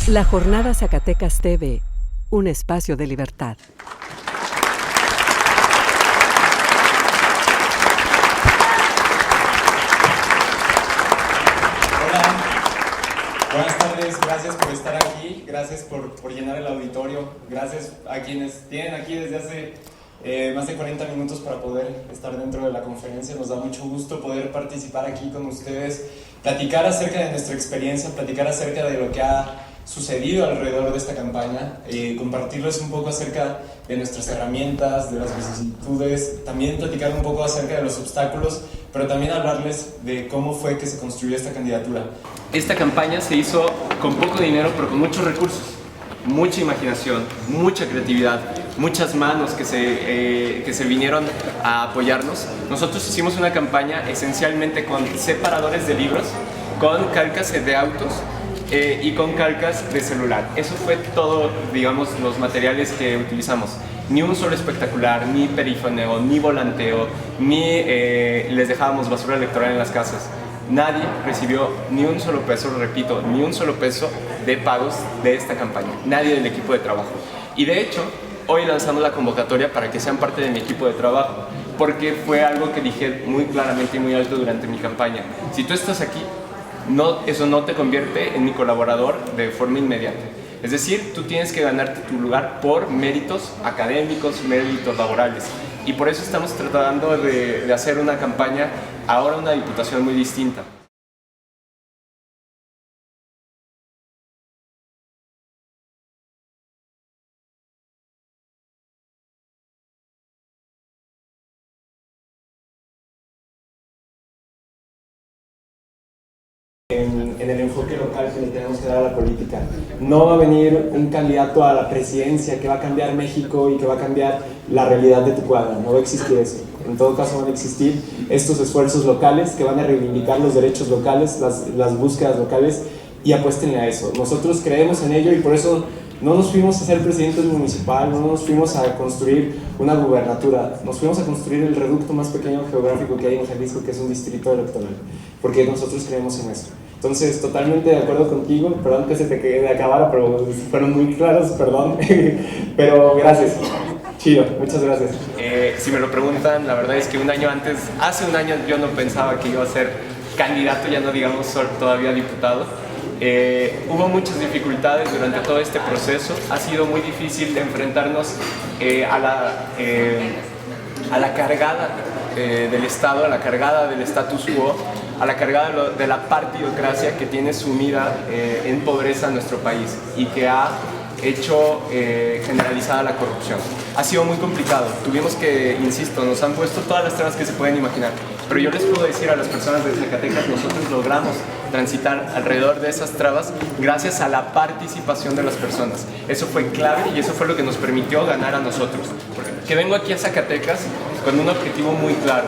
La Jornada Zacatecas TV, un espacio de libertad. Hola, buenas tardes, gracias por estar aquí, gracias por llenar el auditorio, gracias a quienes tienen aquí desde hace más de 40 minutos para poder estar dentro de la conferencia. Nos da mucho gusto poder participar aquí con ustedes, platicar acerca de nuestra experiencia, platicar acerca de lo que ha sucedido alrededor de esta campaña, compartirles un poco acerca de nuestras herramientas, de las vicisitudes, también platicar un poco acerca de los obstáculos, pero también hablarles de cómo fue que se construyó esta candidatura. Esta campaña se hizo con poco dinero, pero con muchos recursos, mucha imaginación, mucha creatividad, muchas manos que se vinieron a apoyarnos. Nosotros hicimos una campaña esencialmente con separadores de libros, con calcas de autos, y con calcas de celular. Eso fue todo, digamos, los materiales que utilizamos. Ni un solo espectacular, ni perifoneo, ni volanteo, ni les dejábamos basura electoral en las casas. Nadie recibió ni un solo peso, repito, ni un solo peso de pagos de esta campaña. Nadie del equipo de trabajo. Y de hecho, hoy lanzamos la convocatoria para que sean parte de mi equipo de trabajo, porque fue algo que dije muy claramente y muy alto durante mi campaña. Si tú estás aquí, eso no te convierte en mi colaborador de forma inmediata. Es decir, tú tienes que ganarte tu lugar por méritos académicos, méritos laborales. Y por eso estamos tratando de hacer una campaña, ahora una diputación muy distinta. En el enfoque local que le tenemos que dar a la política. No va a venir un candidato a la presidencia que va a cambiar México y que va a cambiar la realidad de tu cuadra. No va a existir eso. En todo caso van a existir estos esfuerzos locales que van a reivindicar los derechos locales, las búsquedas locales, y apuéstenle a eso. Nosotros creemos en ello y por eso no nos fuimos a ser presidentes municipal, no nos fuimos a construir una gubernatura, nos fuimos a construir el reducto más pequeño geográfico que hay en Jalisco, que es un distrito electoral, porque nosotros creemos en eso. Entonces, totalmente de acuerdo contigo, perdón que se te quede de acabara, pero fueron muy claros, perdón, pero gracias. Chido, muchas gracias. Si me lo preguntan, la verdad es que hace un año yo no pensaba que iba a ser candidato, ya no digamos todavía diputado. Hubo muchas dificultades durante todo este proceso. Ha sido muy difícil enfrentarnos a la cargada del Estado, a la cargada del status quo, a la cargada de la partidocracia que tiene sumida en pobreza a nuestro país y que ha hecho generalizada la corrupción. Ha sido muy complicado. Tuvimos que, insisto, nos han puesto todas las trabas que se pueden imaginar. Pero yo les puedo decir a las personas de Zacatecas, nosotros logramos transitar alrededor de esas trabas gracias a la participación de las personas. Eso fue clave y eso fue lo que nos permitió ganar a nosotros. Porque vengo aquí a Zacatecas con un objetivo muy claro: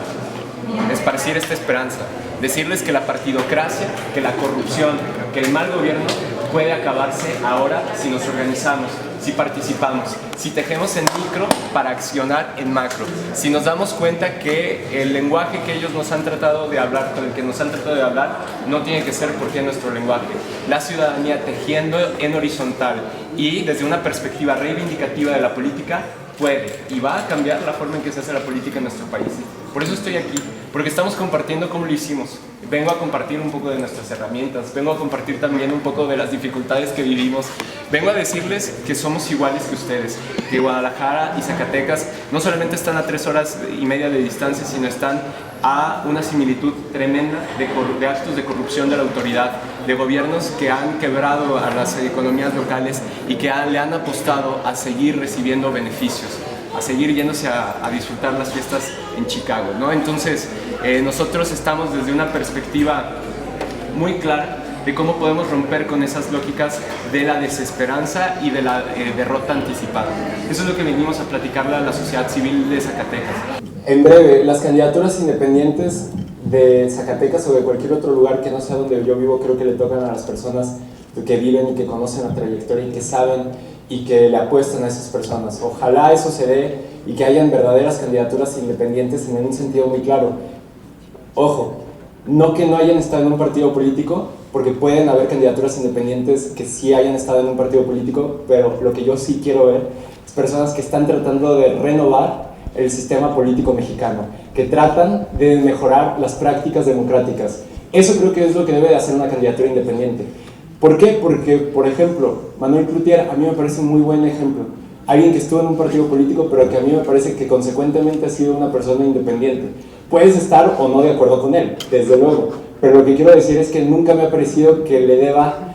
esparcir esta esperanza, decirles que la partidocracia, que la corrupción, que el mal gobierno puede acabarse ahora si nos organizamos, si participamos, si tejemos en micro para accionar en macro, si nos damos cuenta que el lenguaje que ellos nos han tratado de hablar, con el que nos han tratado de hablar, no tiene que ser porque es nuestro lenguaje. La ciudadanía tejiendo en horizontal y desde una perspectiva reivindicativa de la política puede y va a cambiar la forma en que se hace la política en nuestro país. Por eso estoy aquí, porque estamos compartiendo cómo lo hicimos. Vengo a compartir un poco de nuestras herramientas, vengo a compartir también un poco de las dificultades que vivimos. Vengo a decirles que somos iguales que ustedes, que Guadalajara y Zacatecas no solamente están a 3 horas y media de distancia, sino están a una similitud tremenda de actos de corrupción de la autoridad, de gobiernos que han quebrado a las economías locales y que le han apostado a seguir recibiendo beneficios, a seguir yéndose a disfrutar las fiestas en Chicago, ¿no? Entonces, nosotros estamos desde una perspectiva muy clara de cómo podemos romper con esas lógicas de la desesperanza y de la derrota anticipada. Eso es lo que venimos a platicarle a la sociedad civil de Zacatecas. En breve, las candidaturas independientes de Zacatecas o de cualquier otro lugar que no sea donde yo vivo, creo que le tocan a las personas que viven y que conocen la trayectoria y que saben y que le apuestan a esas personas. Ojalá eso se dé y que hayan verdaderas candidaturas independientes en un sentido muy claro. Ojo, no que no hayan estado en un partido político, porque pueden haber candidaturas independientes que sí hayan estado en un partido político, pero lo que yo sí quiero ver es personas que están tratando de renovar el sistema político mexicano, que tratan de mejorar las prácticas democráticas. Eso creo que es lo que debe de hacer una candidatura independiente. ¿Por qué? Porque, por ejemplo, Manuel Cloutier a mí me parece un muy buen ejemplo. Alguien que estuvo en un partido político, pero que a mí me parece que consecuentemente ha sido una persona independiente. Puedes estar o no de acuerdo con él, desde luego, pero lo que quiero decir es que nunca me ha parecido que le deba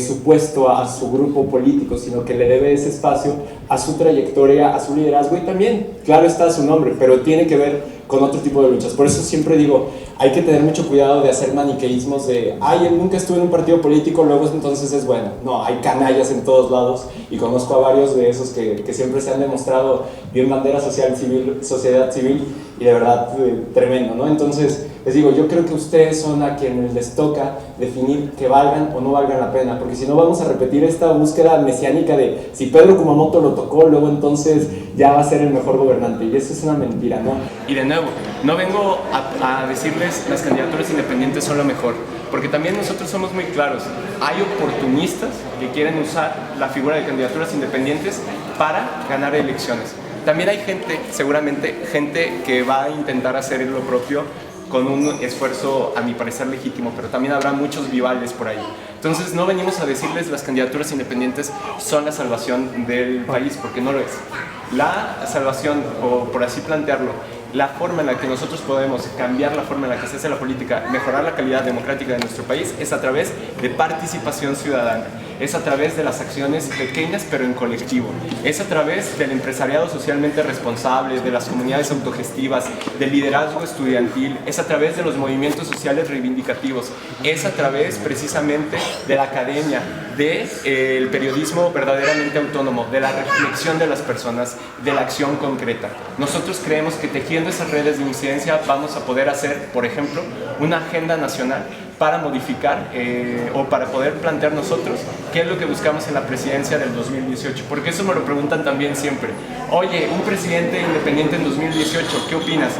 su puesto a su grupo político, sino que le debe ese espacio a su trayectoria, a su liderazgo y también, claro está, su nombre, pero tiene que ver con otro tipo de luchas. Por eso siempre digo, hay que tener mucho cuidado de hacer maniqueísmos de ay, él nunca estuvo en un partido político, luego entonces es bueno. No, hay canallas en todos lados y conozco a varios de esos que siempre se han demostrado bien bandera social civil, sociedad civil, y de verdad tremendo, ¿no? Entonces les digo, yo creo que ustedes son a quienes les toca definir que valgan o no valgan la pena, porque si no vamos a repetir esta búsqueda mesiánica de si Pedro Kumamoto lo tocó, luego entonces ya va a ser el mejor gobernante, y eso es una mentira, ¿no? Y de nuevo, no vengo a decirles las candidaturas independientes son lo mejor, porque también nosotros somos muy claros. Hay oportunistas que quieren usar la figura de candidaturas independientes para ganar elecciones. También hay gente, seguramente, gente que va a intentar hacer lo propio con un esfuerzo, a mi parecer, legítimo, pero también habrá muchos vivales por ahí. Entonces no venimos a decirles las candidaturas independientes son la salvación del país, porque no lo es. La salvación, o por así plantearlo, la forma en la que nosotros podemos cambiar la forma en la que se hace la política, mejorar la calidad democrática de nuestro país, es a través de participación ciudadana, es a través de las acciones pequeñas pero en colectivo, es a través del empresariado socialmente responsable, de las comunidades autogestivas, del liderazgo estudiantil, es a través de los movimientos sociales reivindicativos, es a través precisamente de la academia, del periodismo verdaderamente autónomo, de la reflexión de las personas, de la acción concreta. Nosotros creemos que tejiendo esas redes de incidencia vamos a poder hacer, por ejemplo, una agenda nacional para modificar o para poder plantear nosotros qué es lo que buscamos en la presidencia del 2018, porque eso me lo preguntan también siempre. Oye, un presidente independiente en 2018, ¿qué opinas?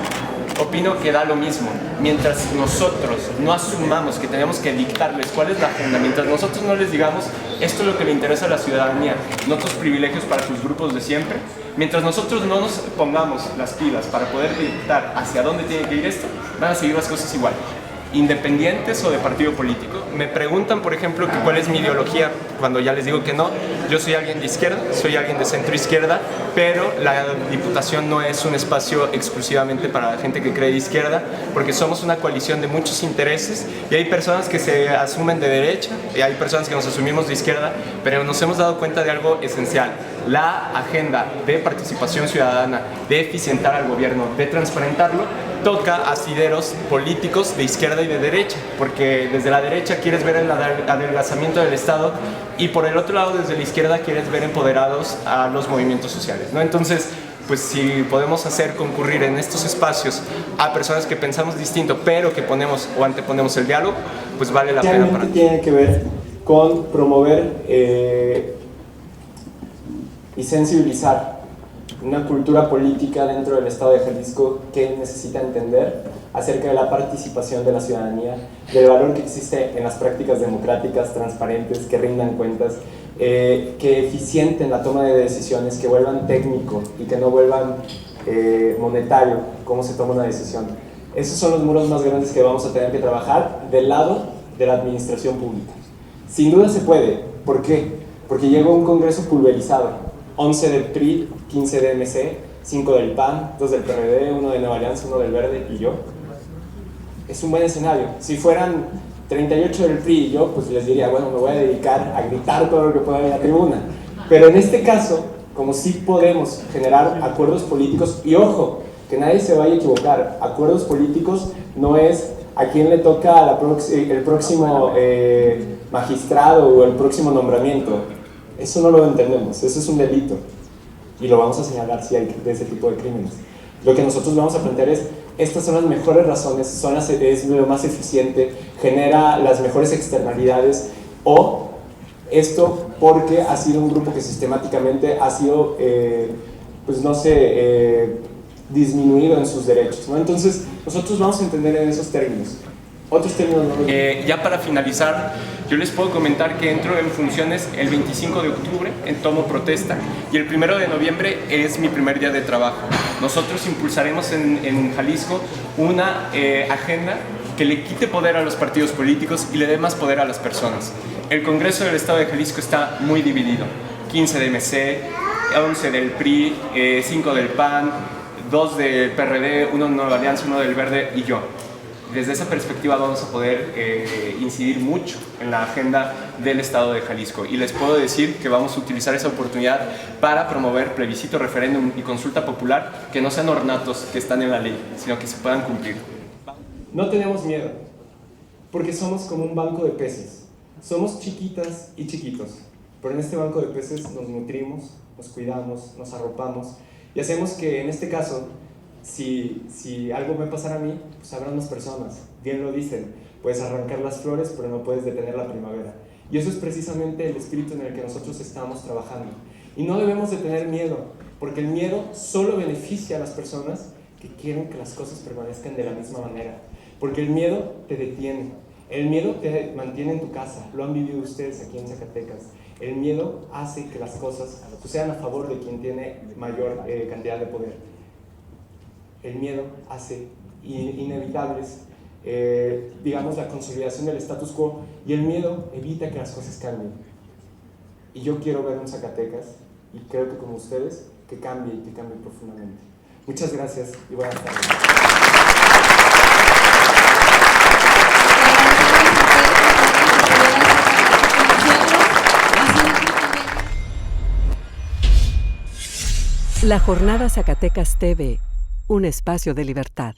Opino que da lo mismo. Mientras nosotros no asumamos que tenemos que dictarles cuál es la agenda, mientras nosotros no les digamos esto es lo que le interesa a la ciudadanía, no otros privilegios para sus grupos de siempre, mientras nosotros no nos pongamos las pilas para poder dictar hacia dónde tiene que ir esto, van a seguir las cosas igual. Independientes o de partido político. Me preguntan, por ejemplo, que cuál es mi ideología, cuando ya les digo que no. Yo soy alguien de izquierda, soy alguien de centro izquierda, pero la Diputación no es un espacio exclusivamente para la gente que cree de izquierda, porque somos una coalición de muchos intereses y hay personas que se asumen de derecha y hay personas que nos asumimos de izquierda, pero nos hemos dado cuenta de algo esencial. La agenda de participación ciudadana, de eficientar al gobierno, de transparentarlo, toca asideros políticos de izquierda y de derecha, porque desde la derecha quieres ver el adelgazamiento del Estado y por el otro lado desde la izquierda quieres ver empoderados a los movimientos sociales, ¿no? Entonces, pues si podemos hacer concurrir en estos espacios a personas que pensamos distinto, pero que ponemos o anteponemos el diálogo, pues vale la pena para ti. Tiene que ver con promover y sensibilizar una cultura política dentro del Estado de Jalisco que necesita entender acerca de la participación de la ciudadanía, del valor que existe en las prácticas democráticas, transparentes, que rindan cuentas, que eficienten la toma de decisiones, que vuelvan técnico y que no vuelvan monetario cómo se toma una decisión. Esos son los muros más grandes que vamos a tener que trabajar del lado de la administración pública. Sin duda se puede. ¿Por qué? Porque llegó un Congreso pulverizado. 11 del PRI, 15 de MC, 5 del PAN, 2 del PRD, 1 de Nueva Alianza, 1 del Verde y yo. Es un buen escenario. Si fueran 38 del PRI y yo, pues les diría, bueno, me voy a dedicar a gritar todo lo que pueda en la tribuna. Pero en este caso, como sí podemos generar acuerdos políticos, y ojo, que nadie se vaya a equivocar, acuerdos políticos no es a quién le toca el próximo magistrado o el próximo nombramiento. Eso no lo entendemos, eso es un delito y lo vamos a señalar si hay de ese tipo de crímenes. Lo que nosotros vamos a plantear es, estas son las mejores razones, es lo más eficiente, genera las mejores externalidades, o esto porque ha sido un grupo que sistemáticamente ha sido, pues no sé, disminuido en sus derechos, ¿no? Entonces nosotros vamos a entender en esos términos. Otros términos no lo Ya para finalizar, yo les puedo comentar que entro en funciones el 25 de octubre, tomo protesta, y el 1 de noviembre es mi primer día de trabajo. Nosotros impulsaremos en Jalisco una agenda que le quite poder a los partidos políticos y le dé más poder a las personas. El Congreso del Estado de Jalisco está muy dividido: 15 de MC, 11 del PRI, 5 del PAN, 2 del PRD, 1 de Nueva Alianza, 1 del Verde y yo. Desde esa perspectiva vamos a poder incidir mucho en la agenda del Estado de Jalisco, y les puedo decir que vamos a utilizar esa oportunidad para promover plebiscito, referéndum y consulta popular que no sean ornatos que están en la ley, sino que se puedan cumplir. No tenemos miedo, porque somos como un banco de peces. Somos chiquitas y chiquitos, pero en este banco de peces nos nutrimos, nos cuidamos, nos arropamos y hacemos que, en este caso, si algo me pasara a mí, pues habrá unas personas. Bien lo dicen, puedes arrancar las flores, pero no puedes detener la primavera. Y eso es precisamente el espíritu en el que nosotros estamos trabajando. Y no debemos de tener miedo, porque el miedo solo beneficia a las personas que quieren que las cosas permanezcan de la misma manera. Porque el miedo te detiene, el miedo te mantiene en tu casa. Lo han vivido ustedes aquí en Zacatecas. El miedo hace que las cosas sean a favor de quien tiene mayor cantidad de poder. El miedo hace inevitables, digamos, la consolidación del status quo, y el miedo evita que las cosas cambien. Y yo quiero ver un Zacatecas, y creo que como ustedes, que cambie y que cambie profundamente. Muchas gracias y buenas tardes. La Jornada Zacatecas TV, un espacio de libertad.